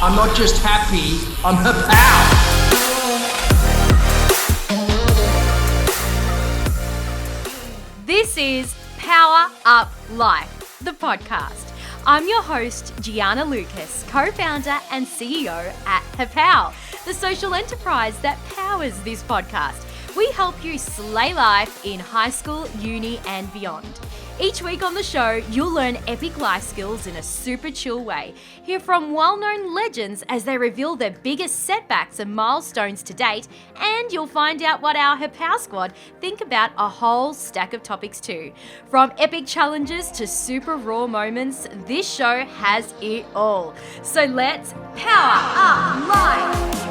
I'm not just happy, I'm Happow. This is Power Up Life, the podcast. I'm your host, Gianna Lucas, co-founder and CEO at Happow, the social enterprise that powers this podcast. We help you slay life in high school, uni, and beyond. Each week on the show, you'll learn epic life skills in a super chill way. Hear from well-known legends as they reveal their biggest setbacks and milestones to date, and you'll find out what our Happow squad think about a whole stack of topics too. From epic challenges to super raw moments, this show has it all. So let's power up life!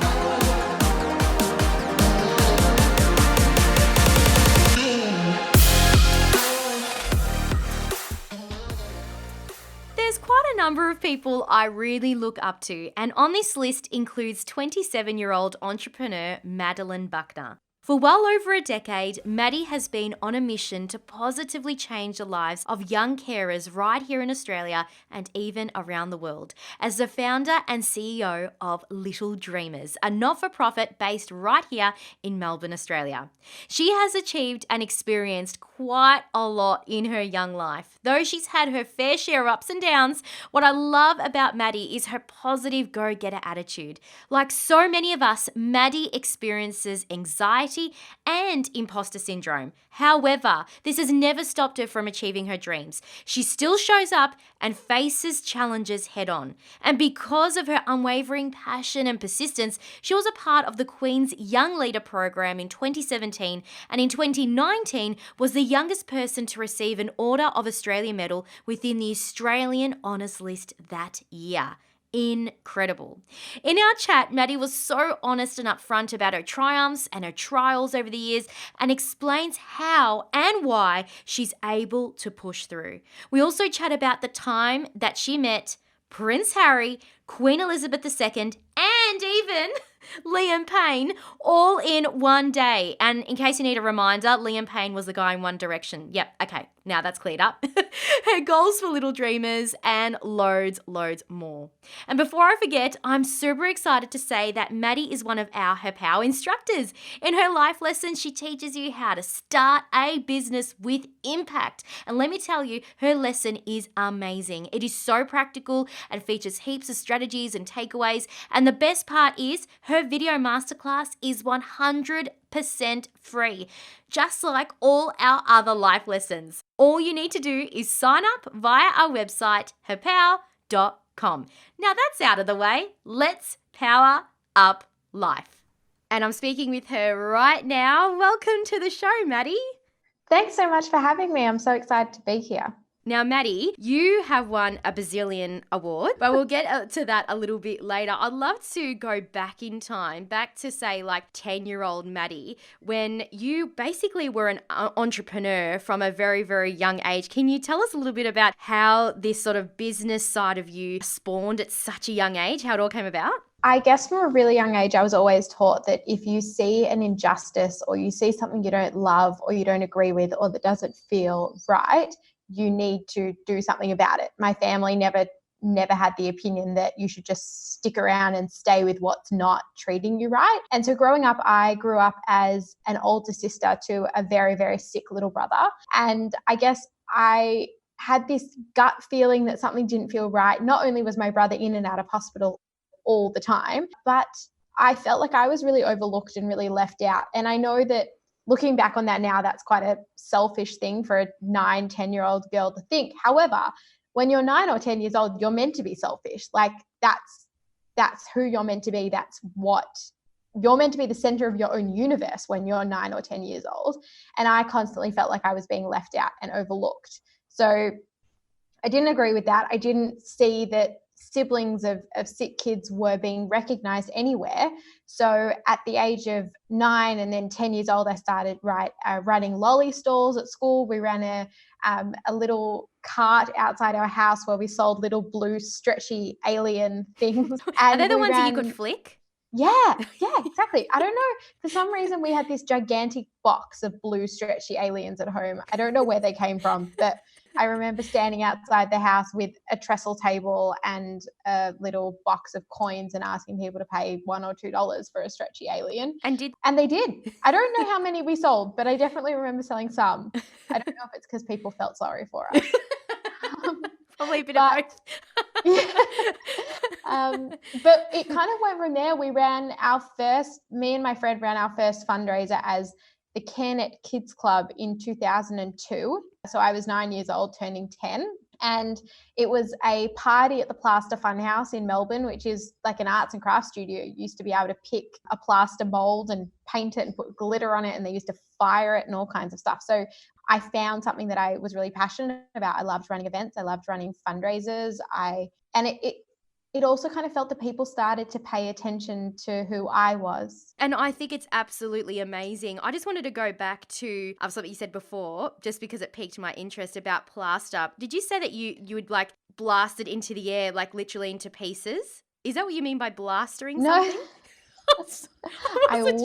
There's quite a number of people I really look up to, and on this list includes 27-year-old entrepreneur Madeleine Buchner. For well over a decade, Maddy has been on a mission to positively change the lives of young carers right here in Australia and even around the world, as the founder and CEO of Little Dreamers, a not-for-profit based right here in Melbourne, Australia. She has achieved and experienced quite a lot in her young life. Though she's had her fair share of ups and downs, what I love about Maddy is her positive go-getter attitude. Like so many of us, Maddy experiences anxiety and imposter syndrome. However, this has never stopped her from achieving her dreams. She still shows up and faces challenges head on. And because of her unwavering passion and persistence, she was a part of the Queen's Young Leader program in 2017, and in 2019 was the youngest person to receive an Order of Australia medal within the Australian Honours List that year. Incredible. In our chat, Maddy was so honest and upfront about her triumphs and her trials over the years and explains how and why she's able to push through. We also chat about the time that she met Prince Harry, Queen Elizabeth II, and even Liam Payne all in one day. And in case you need a reminder, Liam Payne was the guy in One Direction. Yep, okay, now that's cleared up. Her goals for Little Dreamers and loads more. And before I forget, I'm super excited to say that Maddy is one of our Happow instructors. In her life lessons, she teaches you how to start a business with impact. And let me tell you, her lesson is amazing. It is so practical and features heaps of strategies and takeaways. And the best part is her video masterclass is 100% free, just like all our other life lessons. All you need to do is sign up via our website, happow.com. Now that's out of the way, let's power up life. And I'm speaking with her right now. Welcome to the show, Maddy. Thanks so much for having me. I'm so excited to be here. Now, Maddy, you have won a bazillion award, but we'll get to that a little bit later. I'd love to go back in time, back to say like 10-year-old Maddy, when you basically were an entrepreneur from a very, very young age. Can you tell us a little bit about how this sort of business side of you spawned at such a young age, how it all came about? I guess from a really young age, I was always taught that if you see an injustice or you see something you don't love or you don't agree with or that doesn't feel right, you need to do something about it. My family never had the opinion that you should just stick around and stay with what's not treating you right. And so growing up, I grew up as an older sister to a very, very sick little brother. And I guess I had this gut feeling that something didn't feel right. Not only was my brother in and out of hospital all the time, but I felt like I was really overlooked and really left out. And I know that looking back on that now, that's quite a selfish thing for a 9-10-year-old girl to think. However, when you're 9 or 10 years old, you're meant to be selfish. Like that's who you're meant to be. That's what you're meant to be, the center of your own universe when you're 9 or 10 years old. And I constantly felt like I was being left out and overlooked. So I didn't agree with that. I didn't see that siblings of sick kids were being recognized anywhere. So at the age of 9 and then 10 years old, I started running lolly stalls at school. We ran a little cart outside our house where we sold little blue stretchy alien things. And are they the ones that you could flick? Yeah, exactly. I don't know. For some reason, we had this gigantic box of blue stretchy aliens at home. I don't know where they came from, but I remember standing outside the house with a trestle table and a little box of coins and asking people to pay $1 or $2 for a stretchy alien. And they did. I don't know how many we sold, but I definitely remember selling some. I don't know if it's because people felt sorry for us. Probably a bit of both. But it kind of went from there. Me and my friend ran our first fundraiser as the CareNet Kids Club in 2002. So I was 9 years old, turning 10. And it was a party at the Plaster Funhouse in Melbourne, which is like an arts and crafts studio. You used to be able to pick a plaster mold and paint it and put glitter on it, and they used to fire it and all kinds of stuff. So I found something that I was really passionate about. I loved running events. I loved running fundraisers. It also kind of felt that people started to pay attention to who I was. And I think it's absolutely amazing. I just wanted to go back to something you said before, just because it piqued my interest about plaster. Did you say that you would like blast it into the air, like literally into pieces? Is that what you mean by blastering something? No, I wish.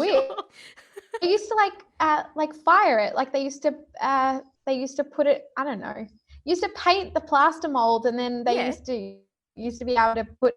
They used to like fire it. Like they used to put it, I don't know, used to paint the plaster mold, and then they used to be able to put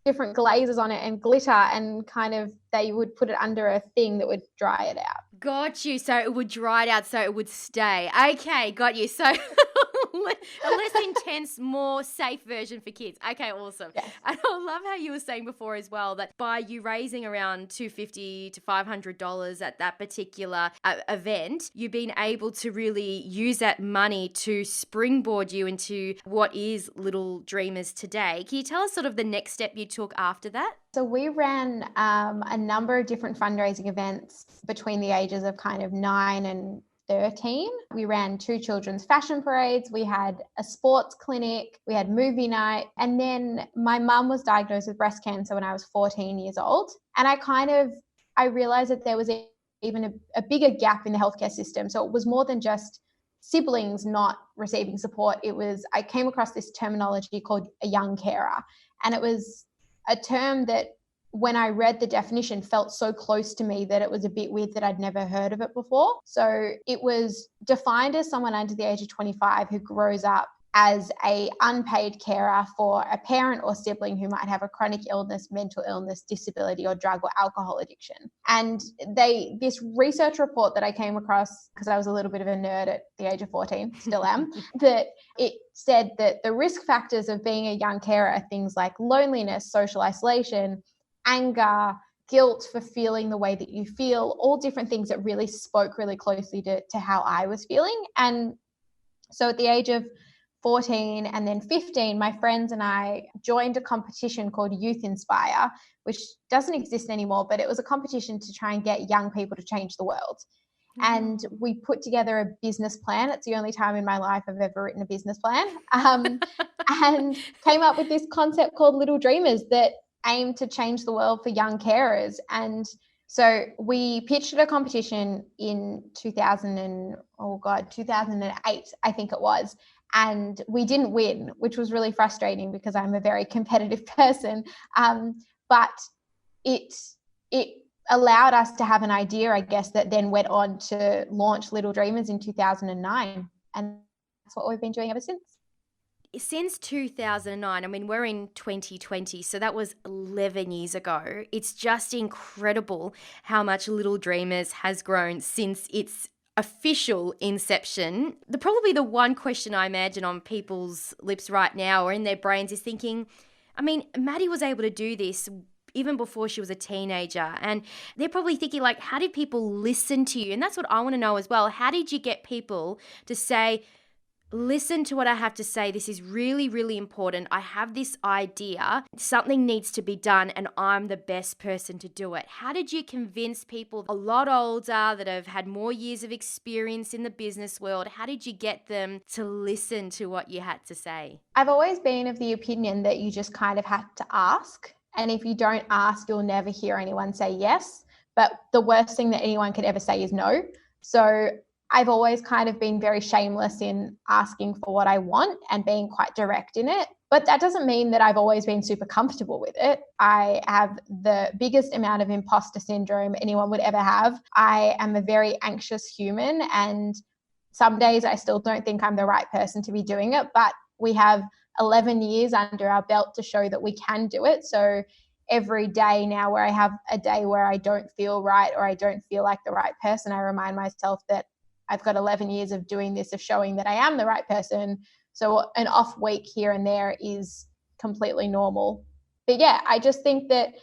different glazes on it and glitter, and kind of they would put it under a thing that would dry it out. Got you. So it would dry it out so it would stay. Okay, got you. So a less intense, more safe version for kids. Okay, awesome. Yes. And I love how you were saying before as well that by you raising around $250 to $500 at that particular event, you've been able to really use that money to springboard you into what is Little Dreamers today. Can you tell us sort of the next step you took after that? So we ran a number of different fundraising events between the ages of kind of 9 and 13. We ran 2 children's fashion parades. We had a sports clinic. We had movie night. And then my mum was diagnosed with breast cancer when I was 14 years old. And I realized that there was even a bigger gap in the healthcare system. So it was more than just siblings not receiving support. I came across this terminology called a young carer. And it was a term that when I read the definition felt so close to me that it was a bit weird that I'd never heard of it before. So it was defined as someone under the age of 25 who grows up as a unpaid carer for a parent or sibling who might have a chronic illness, mental illness, disability, or drug or alcohol addiction. And this research report that I came across, because I was a little bit of a nerd at the age of 14, still am, that it said that the risk factors of being a young carer are things like loneliness, social isolation, anger, guilt for feeling the way that you feel, all different things that really spoke really closely to how I was feeling. And so at the age of 14 and then 15, my friends and I joined a competition called Youth Inspire, which doesn't exist anymore, but it was a competition to try and get young people to change the world. And we put together a business plan. It's the only time in my life I've ever written a business plan, and came up with this concept called Little Dreamers that aimed to change the world for young carers. And so we pitched at a competition in 2008, I think it was. And we didn't win, which was really frustrating because I'm a very competitive person. But it allowed us to have an idea, I guess, that then went on to launch Little Dreamers in 2009. And that's what we've been doing ever since. Since 2009, I mean, we're in 2020, so that was 11 years ago. It's just incredible how much Little Dreamers has grown since its official inception. Probably the one question I imagine on people's lips right now or in their brains is thinking, I mean, Maddy was able to do this even before she was a teenager. And they're probably thinking, like, how did people listen to you? And that's what I want to know as well. How did you get people to say, listen to what I have to say. This is really, really important. I have this idea. Something needs to be done and I'm the best person to do it. How did you convince people a lot older that have had more years of experience in the business world? How did you get them to listen to what you had to say? I've always been of the opinion that you just kind of have to ask. And if you don't ask, you'll never hear anyone say yes. But the worst thing that anyone could ever say is no. So I've always kind of been very shameless in asking for what I want and being quite direct in it. But that doesn't mean that I've always been super comfortable with it. I have the biggest amount of imposter syndrome anyone would ever have. I am a very anxious human, and Some days I still don't think I'm the right person to be doing it, but we have 11 years under our belt to show that we can do it. So every day now where I have a day where I don't feel right or I don't feel like the right person, I remind myself that I've got 11 years of doing this, of showing that I am the right person. So an off week here and there is completely normal. But yeah, I just think that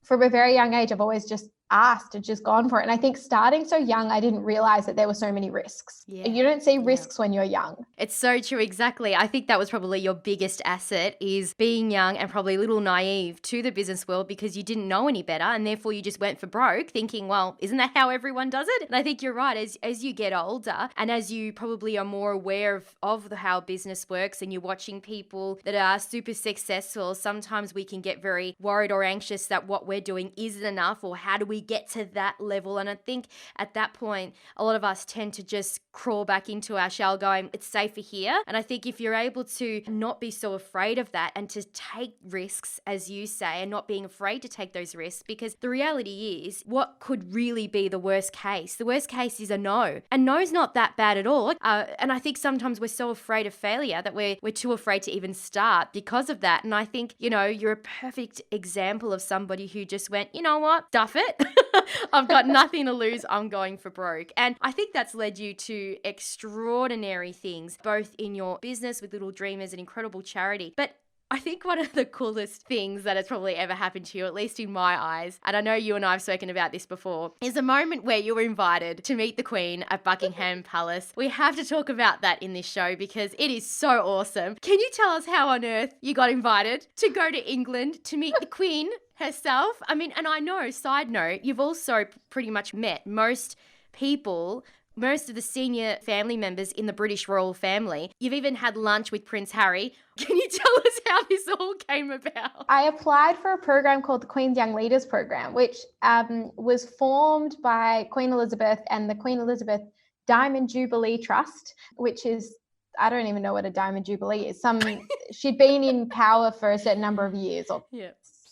from a very young age, I've always just asked and just gone for it. And I think starting so young, I didn't realize that there were so many risks. Yeah. You don't see risks when you're young. It's so true. Exactly. I think that was probably your biggest asset, is being young and probably a little naive to the business world because you didn't know any better. And therefore you just went for broke thinking, well, isn't that how everyone does it? And I think you're right. As you get older and as you probably are more aware of how business works and you're watching people that are super successful, sometimes we can get very worried or anxious that what we're doing isn't enough, or how do we get to that level? And I think at that point, a lot of us tend to just crawl back into our shell going, it's safer here. And I think if you're able to not be so afraid of that and to take risks, as you say, and not being afraid to take those risks, because the reality is, what could really be the worst case? The worst case is a no. And no's not that bad at all. And I think sometimes we're so afraid of failure that we're too afraid to even start because of that. And I think, you're a perfect example of somebody who just went, you know what, duff it. I've got nothing to lose. I'm going for broke. And I think that's led you to extraordinary things, both in your business with Little Dreamers, an incredible charity. But I think one of the coolest things that has probably ever happened to you, at least in my eyes, and I know you and I have spoken about this before, is a moment where you were invited to meet the Queen at Buckingham Palace. We have to talk about that in this show because it is so awesome. Can you tell us how on earth you got invited to go to England to meet the Queen herself? I mean, and I know, side note, you've also pretty much met most of the senior family members in the British royal family. You've even had lunch with Prince Harry. Can you tell us how this all came about? I applied for a program called the Queen's Young Leaders Program, which was formed by Queen Elizabeth and the Queen Elizabeth Diamond Jubilee Trust, which is, I don't even know what a Diamond Jubilee is. She'd been in power for a certain number of years, or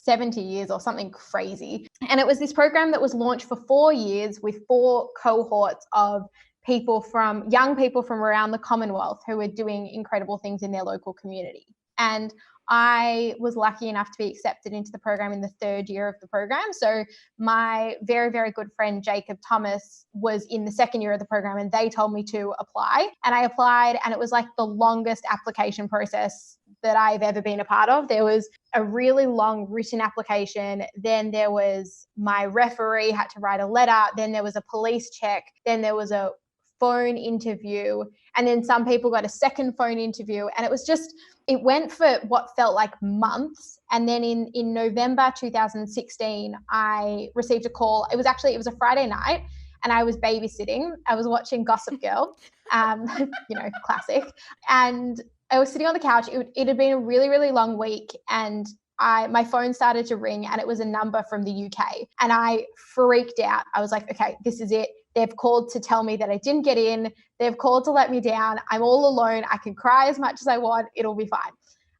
70 years or something crazy. And it was this program that was launched for 4 years with 4 cohorts of young people from around the Commonwealth who were doing incredible things in their local community. And I was lucky enough to be accepted into the program in the 3rd year of the program. So my very, very good friend, Jacob Thomas, was in the 2nd year of the program and they told me to apply. And I applied, and it was like the longest application process that I've ever been a part of. There was a really long written application. Then there was my referee had to write a letter. Then there was a police check. Then there was a phone interview. And then some people got a second phone interview. And it went for what felt like months. And then in November 2016, I received a call. It was a Friday night and I was babysitting. I was watching Gossip Girl, classic. And I was sitting on the couch. It had been a really, really long week, and my phone started to ring, and it was a number from the UK. And I freaked out. I was like, okay, this is it. They've called to tell me that I didn't get in. They've called to let me down. I'm all alone. I can cry as much as I want. It'll be fine.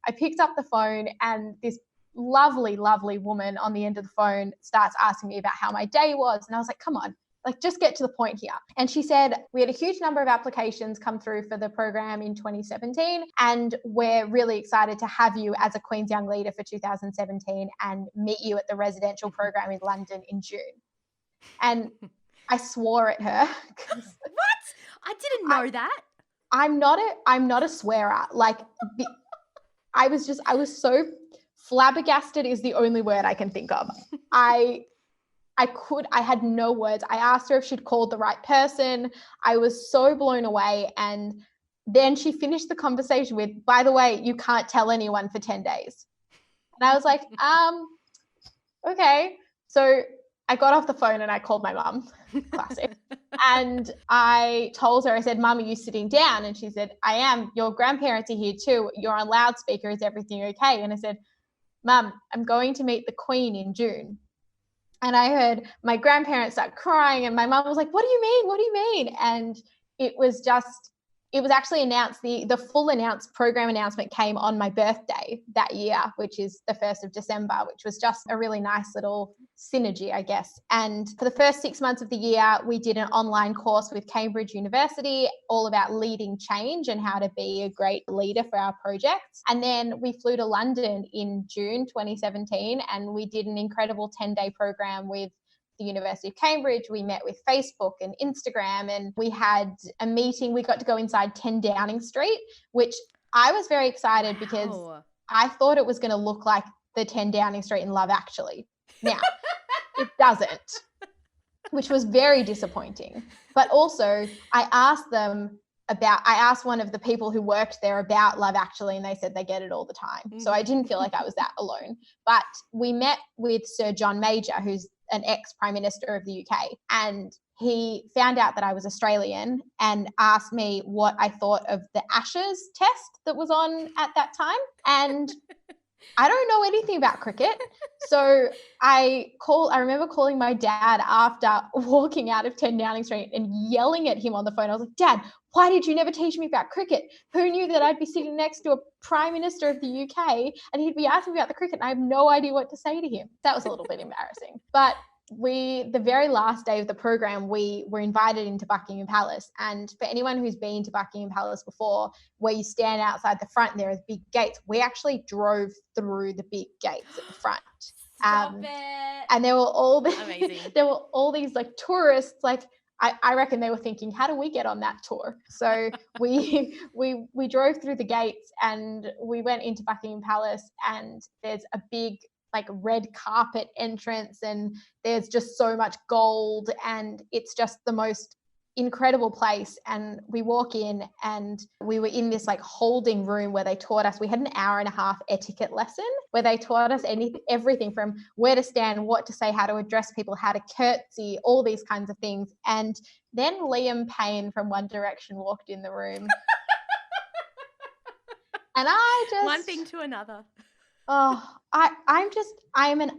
I picked up the phone, and this lovely, lovely woman on the end of the phone starts asking me about how my day was. And I was like, come on. Just get to the point here. And she said, we had a huge number of applications come through for the program in 2017, and we're really excited to have you as a Queen's Young Leader for 2017 and meet you at the residential program in London in June. And I swore at her. What? I didn't know that. I'm not a swearer. I was so flabbergasted is the only word I can think of. I had no words. I asked her if she'd called the right person. I was so blown away. And then she finished the conversation with, by the way, you can't tell anyone for 10 days. And I was like, okay. So I got off the phone and I called my mum, classic. And I told her, I said, Mum, are you sitting down? And she said, I am. Your grandparents are here too. You're on loudspeaker. Is everything okay? And I said, Mum, I'm going to meet the Queen in June. And I heard my grandparents start crying, and my mum was like, what do you mean? What do you mean? And it was actually announced, the full program announcement came on my birthday that year, which is the 1st of December, which was just a really nice little synergy, I guess. And for the first 6 months of the year, we did an online course with Cambridge University all about leading change and how to be a great leader for our projects. And then we flew to London in June 2017, and we did an incredible 10-day program with the University of Cambridge. We met with Facebook and Instagram, and we had a meeting. We got to go inside 10 Downing Street, which I was very excited because I thought it was going to look like the 10 Downing Street in Love Actually. Now, it doesn't, which was very disappointing. But also, I asked one of the people who worked there about Love Actually, and they said they get it all the time. So I didn't feel like I was that alone. But we met with Sir John Major, who's an ex-Prime Minister of the UK, and he found out that I was Australian and asked me what I thought of the Ashes test that was on at that time. And I don't know anything about cricket. So I remember calling my dad after walking out of 10 Downing Street and yelling at him on the phone. I was like, Dad, why did you never teach me about cricket? Who knew that I'd be sitting next to a Prime Minister of the UK and he'd be asking me about the cricket and I have no idea what to say to him? That was a little bit embarrassing. But the very last day of the program, we were invited into Buckingham Palace. And for anyone who's been to Buckingham Palace before, where you stand outside the front, there are big gates. We actually drove through the big gates at the front. Stop it. And there were Amazing. there were all these like tourists, like I reckon they were thinking, how do we get on that tour? So we drove through the gates and we went into Buckingham Palace, and there's a big like red carpet entrance, and there's just so much gold, and it's just the most incredible place. And we walk in, and we were in this like holding room where they taught us, we had an hour and a half etiquette lesson where they taught us everything from where to stand, what to say, how to address people, how to curtsy, all these kinds of things. And then Liam Payne from One Direction walked in the room. And I just... One thing to another. Oh, I'm an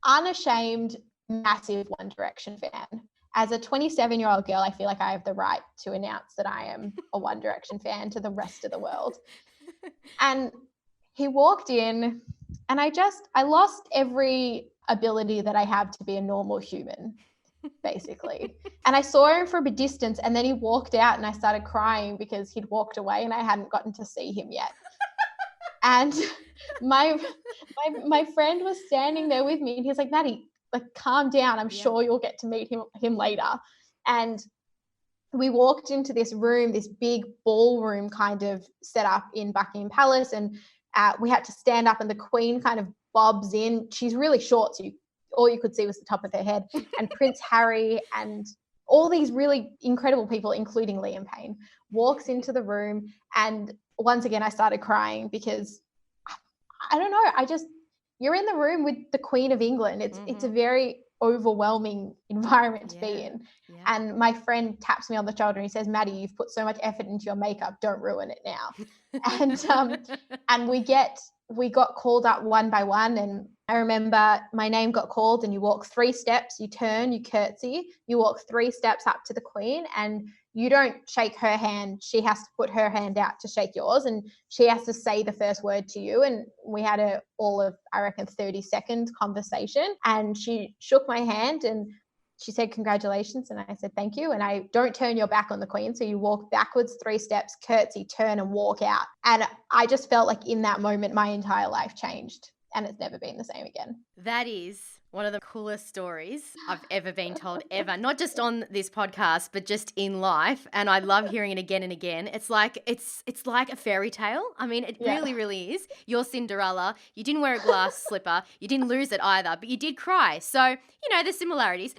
unashamed, massive One Direction fan. As a 27-year-old girl, I feel like I have the right to announce that I am a One Direction fan to the rest of the world. And he walked in, and I lost every ability that I have to be a normal human, basically. And I saw him from a distance, and then he walked out, and I started crying because he'd walked away and I hadn't gotten to see him yet. And my friend was standing there with me, and he was like, Maddy, like, calm down. I'm sure you'll get to meet him later. And we walked into this room, this big ballroom kind of set up in Buckingham Palace, and we had to stand up, and the Queen kind of bobs in. She's really short, so all you could see was the top of her head. And Prince Harry and all these really incredible people, including Liam Payne, walks into the room. And once again, I started crying because I don't know. You're in the room with the Queen of England. It's a very overwhelming environment to be in. Yeah. And my friend taps me on the shoulder and he says, Maddy, you've put so much effort into your makeup. Don't ruin it now. And we got called up one by one. And I remember my name got called, and you walk 3 steps, you turn, you curtsy, you walk 3 steps up to the Queen, and you don't shake her hand. She has to put her hand out to shake yours, and she has to say the first word to you. And we had all of, I reckon, 30-second conversation, and she shook my hand and she said, congratulations. And I said, thank you. And I don't turn your back on the Queen. So you walk backwards 3 steps, curtsy, turn, and walk out. And I just felt like in that moment, my entire life changed, and it's never been the same again. That is one of the coolest stories I've ever been told ever, not just on this podcast, but just in life. And I love hearing it again and again. It's like a fairy tale. I mean, it really, really is. You're Cinderella. You didn't wear a glass slipper. You didn't lose it either, but you did cry. So, there's similarities,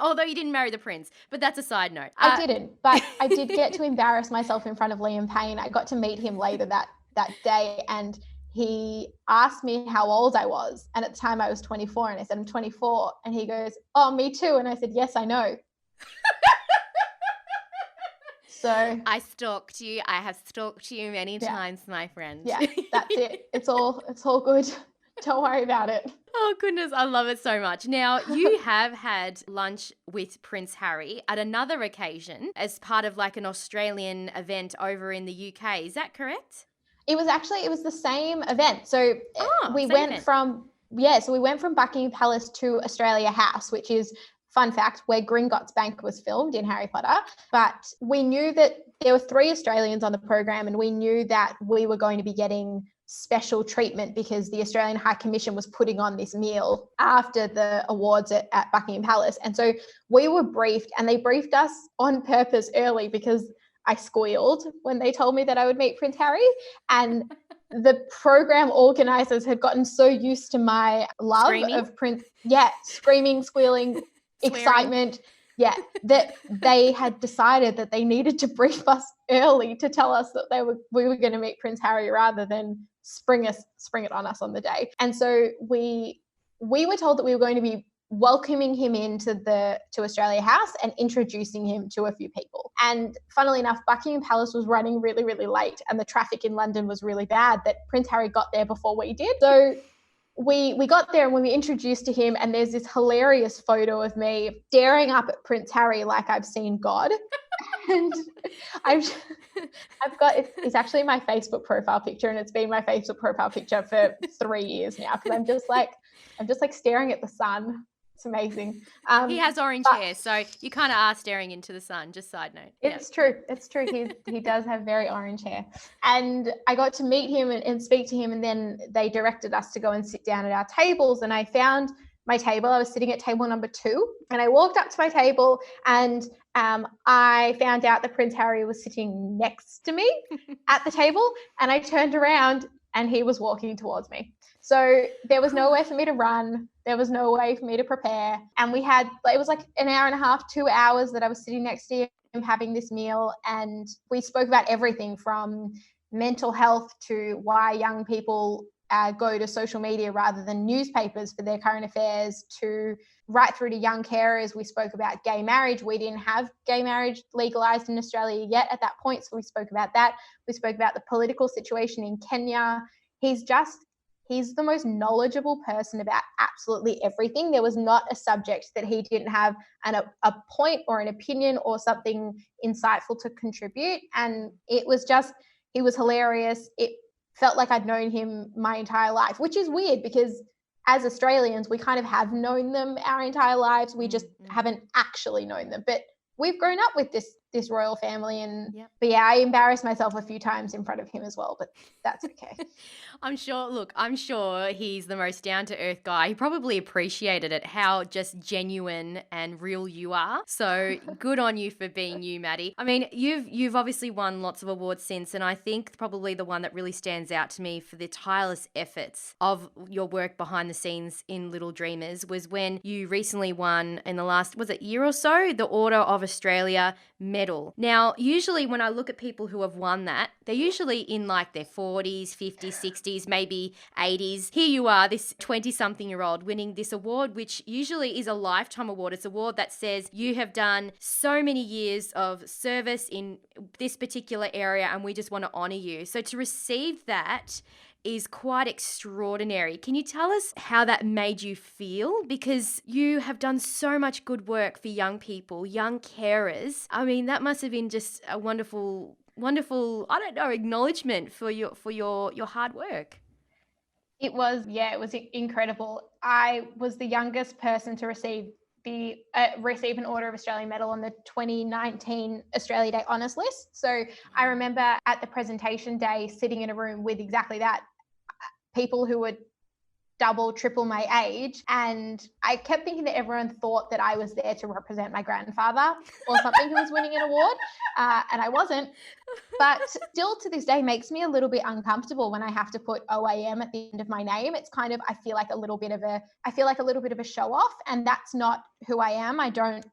although you didn't marry the prince. But that's a side note. I didn't, but I did get to embarrass myself in front of Liam Payne. I got to meet him later that day, and he asked me how old I was. And at the time I was 24, and I said, I'm 24. And he goes, oh, me too. And I said, yes, I know. So I stalked you. I have stalked you many times, my friend. Yeah, that's it. It's all good. Don't worry about it. Oh, goodness. I love it so much. Now, you have had lunch with Prince Harry at another occasion as part of like an Australian event over in the UK. Is that correct? It was the same event. So we went from Yeah, so we went from Buckingham Palace to Australia House, which is, fun fact, where Gringotts Bank was filmed in Harry Potter. But we knew that there were 3 Australians on the program, and we knew that we were going to be getting special treatment because the Australian High Commission was putting on this meal after the awards at Buckingham Palace. And so we were briefed, and they briefed us on purpose early because I squealed when they told me that I would meet Prince Harry. And the program organizers had gotten so used to my love Screaming? of Prince, screaming, squealing, excitement, that they had decided that they needed to brief us early to tell us that we were going to meet Prince Harry rather than spring it on us on the day. And so we were told that we were going to be welcoming him to Australia House and introducing him to a few people. And funnily enough, Buckingham Palace was running really, really late, and the traffic in London was really bad that Prince Harry got there before we did. So we got there, and when we introduced to him, and there's this hilarious photo of me staring up at Prince Harry like I've seen God. And I've got, it's actually my Facebook profile picture, and it's been my Facebook profile picture for 3 years now, because I'm just like staring at the sun. It's amazing. He has orange hair, so you kind of are staring into the sun, just side note. It's true. It's true. He does have very orange hair. And I got to meet him and speak to him, and then they directed us to go and sit down at our tables, and I found my table. I was sitting at table number 2, and I walked up to my table, and I found out that Prince Harry was sitting next to me at the table, and I turned around and he was walking towards me. So there was nowhere for me to run. There was no way for me to prepare. And it was like an hour and a half, 2 hours that I was sitting next to him having this meal. And we spoke about everything from mental health to why young people go to social media rather than newspapers for their current affairs, to right through to young carers. We spoke about gay marriage. We didn't have gay marriage legalized in Australia yet at that point, so we spoke about that. We spoke about the political situation in Kenya. He's the most knowledgeable person about absolutely everything. There was not a subject that he didn't have a point or an opinion or something insightful to contribute. And he was hilarious. It felt like I'd known him my entire life, which is weird because as Australians, we kind of have known them our entire lives. We just haven't actually known them. But we've grown up with this royal family, and but yeah, I embarrassed myself a few times in front of him as well, but that's okay. I'm sure he's the most down-to-earth guy. He probably appreciated it, how just genuine and real you are. So good on you for being you, Maddy. I mean, you've obviously won lots of awards since, and I think probably the one that really stands out to me for the tireless efforts of your work behind the scenes in Little Dreamers was when you recently won in the last, was it year or so, the Order of Australia medal. Now, usually when I look at people who have won that, they're usually in like their 40s, 50s, 60s, maybe 80s. Here you are, this 20-something-year-old winning this award, which usually is a lifetime award. It's an award that says you have done so many years of service in this particular area, and we just want to honor you. So to receive that is quite extraordinary. Can you tell us how that made you feel? Because you have done so much good work for young people, young carers. I mean, that must have been just a wonderful, I don't know, acknowledgement for your hard work. It was incredible. I was the youngest person to receive an Order of Australia medal on the 2019 Australia Day Honours List. So I remember at the presentation day sitting in a room with exactly that, people who were double, triple my age. And I kept thinking that everyone thought that I was there to represent my grandfather or something who was winning an award. And I wasn't. But still to this day makes me a little bit uncomfortable when I have to put OAM at the end of my name. It's kind of, I feel like a little bit of a show off, and that's not who I am. I don't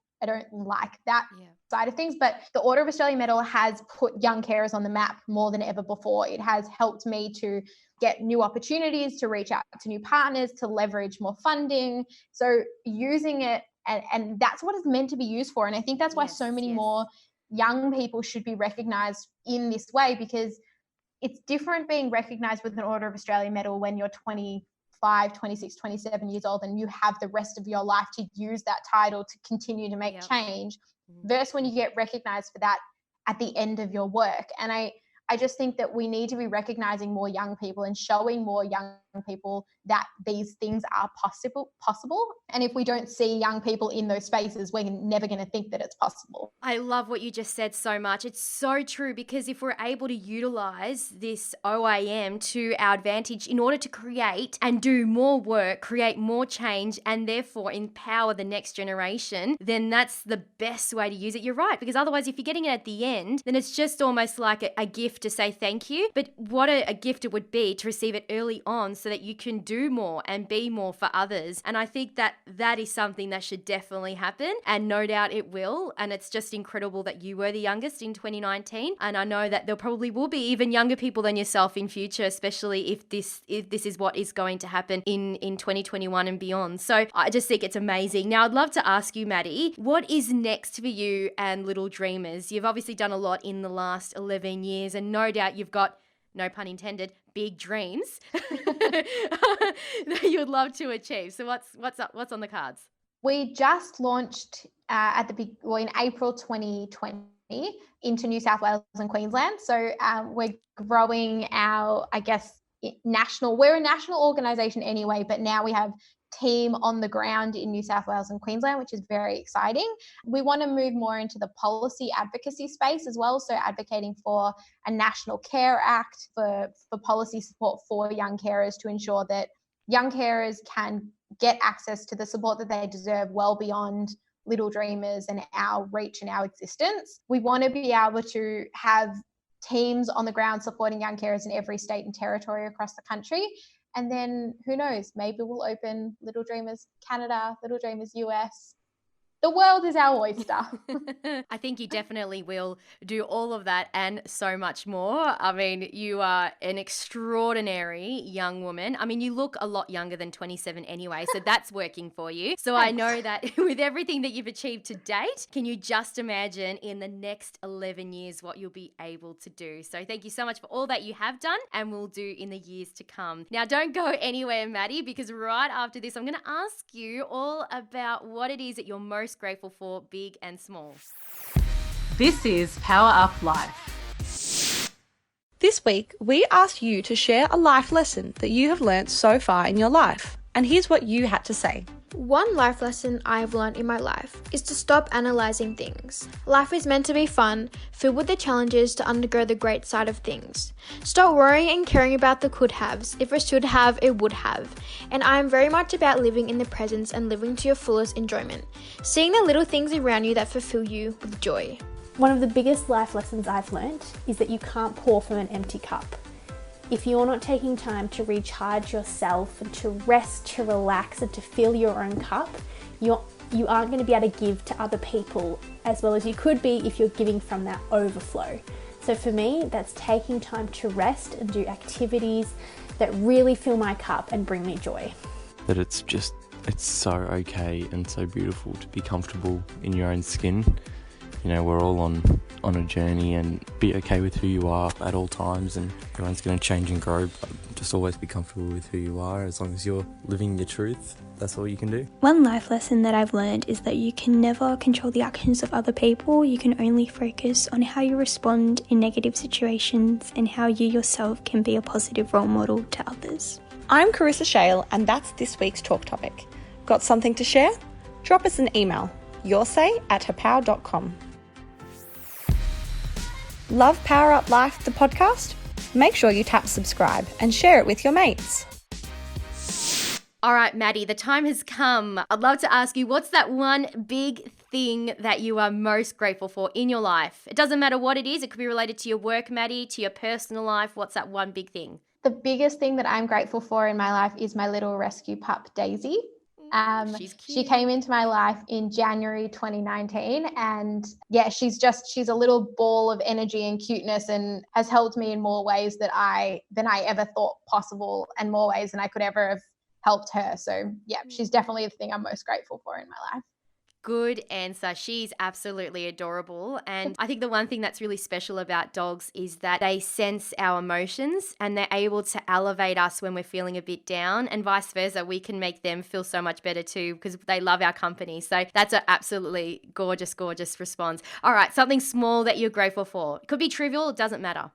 like that side of things. But the Order of Australia medal has put young carers on the map more than ever before. It has helped me to get new opportunities, to reach out to new partners, to leverage more funding. So using it, and that's what it's meant to be used for. And I think that's why so many more young people should be recognised in this way, because it's different being recognised with an Order of Australia medal when you're 25, 26, 27 years old and you have the rest of your life to use that title to continue to make change, versus when you get recognised for that at the end of your work. And I just think that we need to be recognising more young people and showing more young people that these things are possible. And if we don't see young people in those spaces, we're never going to think that it's possible. I love what you just said so much. It's so true, because if we're able to utilize this OAM to our advantage in order to create and do more work, create more change, and therefore empower the next generation, then that's the best way to use it. You're right, because otherwise if you're getting it at the end, then it's just almost like a gift to say thank you. But what a gift it would be to receive it early on so that you can do more and be more for others. And I think that that is something that should definitely happen, and no doubt it will. And it's just incredible that you were the youngest in 2019, and I know that there probably will be even younger people than yourself in future, especially if this is what is going to happen in 2021 and beyond. So I just think it's amazing. Now I'd love to ask you, Maddy, what is next for you and Little Dreamers? You've obviously done a lot in the last 11 years, and no doubt you've got, no pun intended, big dreams that you would love to achieve. So what's on the cards? We just launched in April 2020 into New South Wales and Queensland. So we're growing our, we're a national organisation anyway, but now we have team on the ground in New South Wales and Queensland, which is very exciting. We want to move more into the policy advocacy space as well. So advocating for a National Care Act, for policy support for young carers, to ensure that young carers can get access to the support that they deserve well beyond Little Dreamers and our reach and our existence. We want to be able to have teams on the ground supporting young carers in every state and territory across the country. And then who knows, maybe we'll open Little Dreamers Canada, Little Dreamers US. The world is our oyster. I think you definitely will do all of that and so much more. I mean, you are an extraordinary young woman. I mean, you look a lot younger than 27 anyway, so that's working for you. So I know that with everything that you've achieved to date, can you just imagine in the next 11 years what you'll be able to do? So thank you so much for all that you have done and will do in the years to come. Now, don't go anywhere, Maddy, because right after this, I'm going to ask you all about what it is that you're most grateful for, big and small. This is Power Up Life. This week, we asked you to share a life lesson that you have learnt so far in your life. And here's what you had to say. One life lesson I have learned in my life is to stop analysing things. Life is meant to be fun, filled with the challenges to undergo the great side of things. Stop worrying and caring about the could-haves. If it should have, it would have. And I am very much about living in the presence and living to your fullest enjoyment. Seeing the little things around you that fulfill you with joy. One of the biggest life lessons I've learnt is that you can't pour from an empty cup. If you're not taking time to recharge yourself and to rest, to relax and to fill your own cup, you aren't going to be able to give to other people as well as you could be if you're giving from that overflow. So for me, that's taking time to rest and do activities that really fill my cup and bring me joy. That it's so okay and so beautiful to be comfortable in your own skin. You know, we're all on a journey, and be okay with who you are at all times, and everyone's going to change and grow, but just always be comfortable with who you are. As long as you're living your truth, that's all you can do. One life lesson that I've learned is that you can never control the actions of other people. You can only focus on how you respond in negative situations and how you yourself can be a positive role model to others. I'm Carissa Shale, and that's this week's talk topic. Got something to share? Drop us an email, yoursay@happow.com. Love Power Up Life, the podcast? Make sure you tap subscribe and share it with your mates. All right, Maddy, the time has come. I'd love to ask you, what's that one big thing that you are most grateful for in your life? It doesn't matter what it is. It could be related to your work, Maddy, to your personal life. What's that one big thing? The biggest thing that I'm grateful for in my life is my little rescue pup, Daisy. She's cute. She came into my life in January 2019, and she's a little ball of energy and cuteness, and has helped me in more ways than I ever thought possible, and more ways than I could ever have helped her. So she's definitely the thing I'm most grateful for in my life. Good answer. She's absolutely adorable. And I think the one thing that's really special about dogs is that they sense our emotions, and they're able to elevate us when we're feeling a bit down, and vice versa. We can make them feel so much better too, because they love our company. So that's an absolutely gorgeous, gorgeous response. All right, something small that you're grateful for. It could be trivial. It doesn't matter.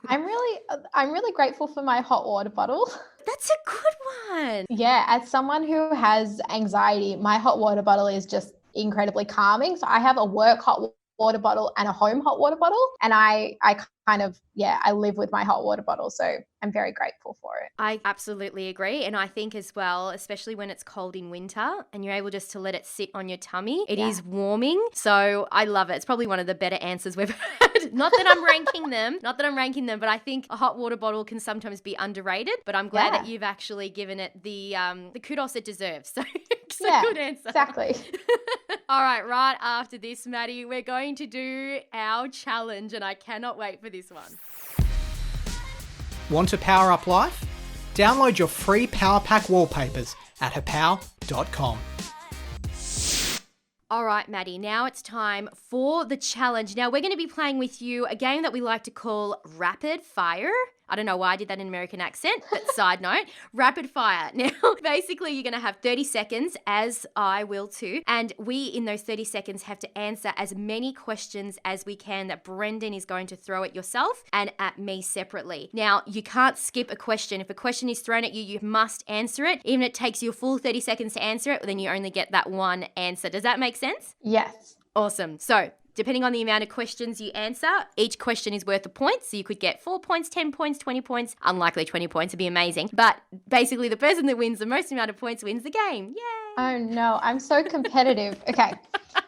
I'm really grateful for my hot water bottle. That's a good one. Yeah, as someone who has anxiety, my hot water bottle is just incredibly calming. So I have a work hot water bottle and a home hot water bottle. And I kind of, I live with my hot water bottle. So I'm very grateful for it. I absolutely agree. And I think as well, especially when it's cold in winter and you're able just to let it sit on your tummy, it is warming. So I love it. It's probably one of the better answers we've had. Not that I'm ranking them, but I think a hot water bottle can sometimes be underrated. But I'm glad that you've actually given it the kudos it deserves. So it's a good answer. Exactly. All right after this, Maddy, we're going to do our challenge and I cannot wait for this one. Want to power up life? Download your free Power Pack wallpapers at happow.com. All right, Maddy, now it's time for the challenge. Now, we're going to be playing with you a game that we like to call Rapid Fire. I don't know why I did that in an American accent, but side note, rapid fire. Now, basically, you're going to have 30 seconds, as I will too, and we, in those 30 seconds, have to answer as many questions as we can that Brendan is going to throw at yourself and at me separately. Now, you can't skip a question. If a question is thrown at you, you must answer it. Even if it takes you a full 30 seconds to answer it, then you only get that one answer. Does that make sense? Yes. Awesome. So, depending on the amount of questions you answer, each question is worth a point. So you could get 4 points, 10 points, 20 points. Unlikely 20 points would be amazing. But basically, the person that wins the most amount of points wins the game. Yay! Oh, no. I'm so competitive. Okay.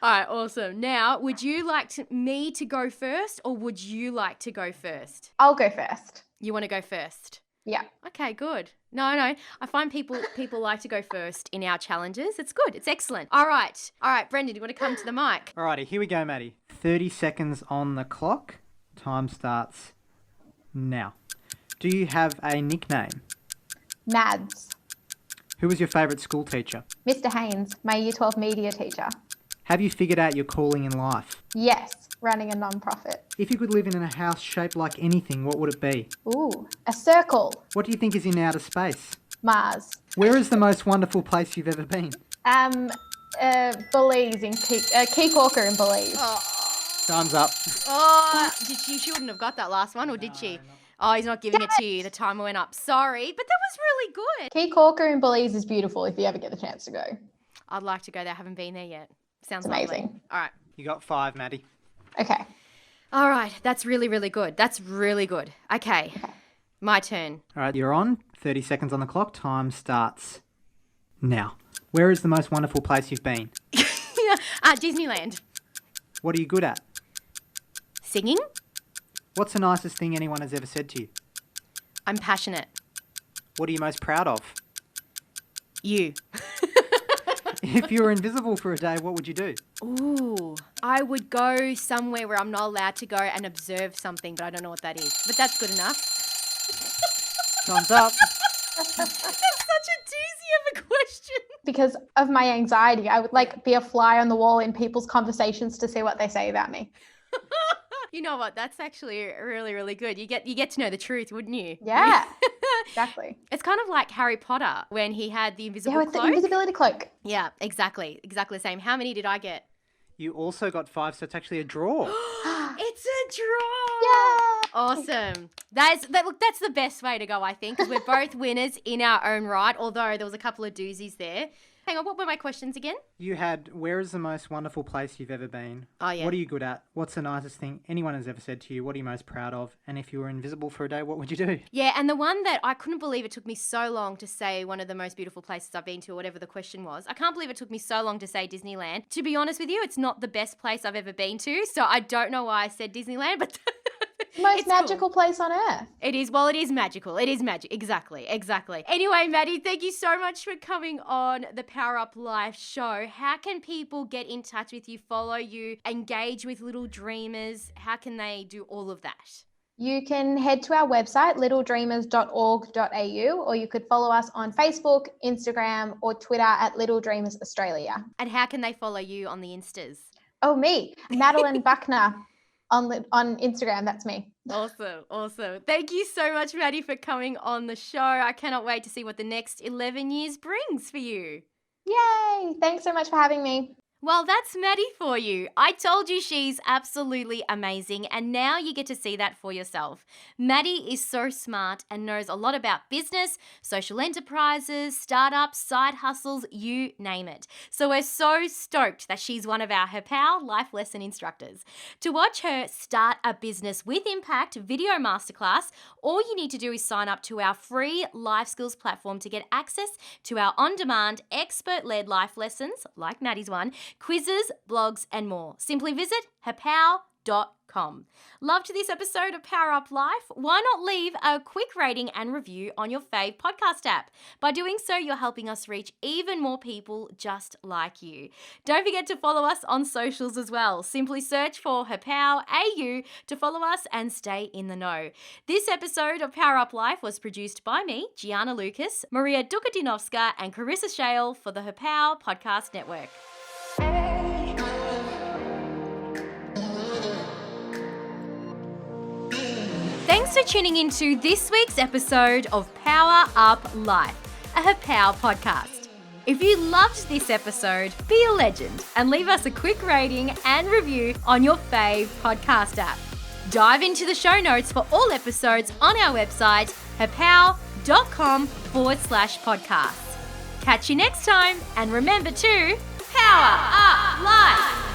All right, awesome. Now, would you like me to go first or would you like to go first? I'll go first. You want to go first? Yeah. Okay, good. No. I find people like to go first in our challenges. It's good. It's excellent. All right, Brendan, do you want to come to the mic? Alrighty, here we go, Maddy. 30 seconds on the clock. Time starts now. Do you have a nickname? Mads. Who was your favourite school teacher? Mr. Haynes, my Year 12 media teacher. Have you figured out your calling in life? Yes, running a non-profit. If you could live in a house shaped like anything, what would it be? Ooh, a circle. What do you think is in outer space? Mars. Where is the most wonderful place you've ever been? Belize in Key Corker in Belize. Oh. Time's up. Oh, she wouldn't have got that last one, or did she? Oh, he's not giving it to you. The timer went up. Sorry, but that was really good. Key Corker in Belize is beautiful if you ever get the chance to go. I'd like to go there. I haven't been there yet. Sounds amazing. Lovely. All right. You got 5, Maddy. Okay. All right. That's really, really good. That's really good. Okay. My turn. All right, you're on. 30 seconds on the clock. Time starts now. Where is the most wonderful place you've been? Disneyland. What are you good at? Singing. What's the nicest thing anyone has ever said to you? I'm passionate. What are you most proud of? You. If you were invisible for a day, what would you do? Ooh, I would go somewhere where I'm not allowed to go and observe something, but I don't know what that is. But that's good enough. Time's up. That's such a doozy of a question. Because of my anxiety, I would be a fly on the wall in people's conversations to see what they say about me. You know what? That's actually really, really good. You get to know the truth, wouldn't you? Yeah, exactly. It's kind of like Harry Potter when he had the invisible cloak. Yeah, with the invisibility cloak. Yeah, exactly. Exactly the same. How many did I get? You also got 5, so it's actually a draw. It's a draw. Yeah. Awesome. That's the best way to go, I think, because we're both winners in our own right, although there was a couple of doozies there. Hang on, what were my questions again? You had, where is the most wonderful place you've ever been? Oh, yeah. What are you good at? What's the nicest thing anyone has ever said to you? What are you most proud of? And if you were invisible for a day, what would you do? Yeah, and the one that I couldn't believe it took me so long to say one of the most beautiful places I've been to, or whatever the question was. I can't believe it took me so long to say Disneyland. To be honest with you, it's not the best place I've ever been to, so I don't know why I said Disneyland, but... Most magical place on earth. It is. Well, it is magical. It is magic. Exactly. Anyway, Maddy, thank you so much for coming on the Power Up Life show. How can people get in touch with you, follow you, engage with Little Dreamers? How can they do all of that? You can head to our website, littledreamers.org.au, or you could follow us on Facebook, Instagram, or Twitter at Little Dreamers Australia. And how can they follow you on the Instas? Oh, me, Madeleine Buchner. On Instagram, that's me. Awesome. Thank you so much, Maddy, for coming on the show. I cannot wait to see what the next 11 years brings for you. Yay! Thanks so much for having me. Well, that's Maddy for you. I told you she's absolutely amazing, and now you get to see that for yourself. Maddy is so smart and knows a lot about business, social enterprises, startups, side hustles, you name it. So we're so stoked that she's one of our Happow life lesson instructors. To watch her Start a Business with Impact video masterclass, all you need to do is sign up to our free life skills platform to get access to our on-demand, expert-led life lessons, like Maddy's one, quizzes, blogs, and more. Simply visit happow.com. Loved this episode of Power Up Life? Why not leave a quick rating and review on your fave podcast app? By doing so, you're helping us reach even more people just like you. Don't forget to follow us on socials as well. Simply search for Happow AU to follow us and stay in the know. This episode of Power Up Life was produced by me, Gianna Lucas, Maria Dukadinovska, and Carissa Shale for the Happow Podcast Network. Thanks for tuning into this week's episode of Power Up Life, a Happow podcast. If you loved this episode, be a legend and leave us a quick rating and review on your fave podcast app. Dive into the show notes for all episodes on our website, happow.com/podcasts. Catch you next time, and remember to Power Up Life!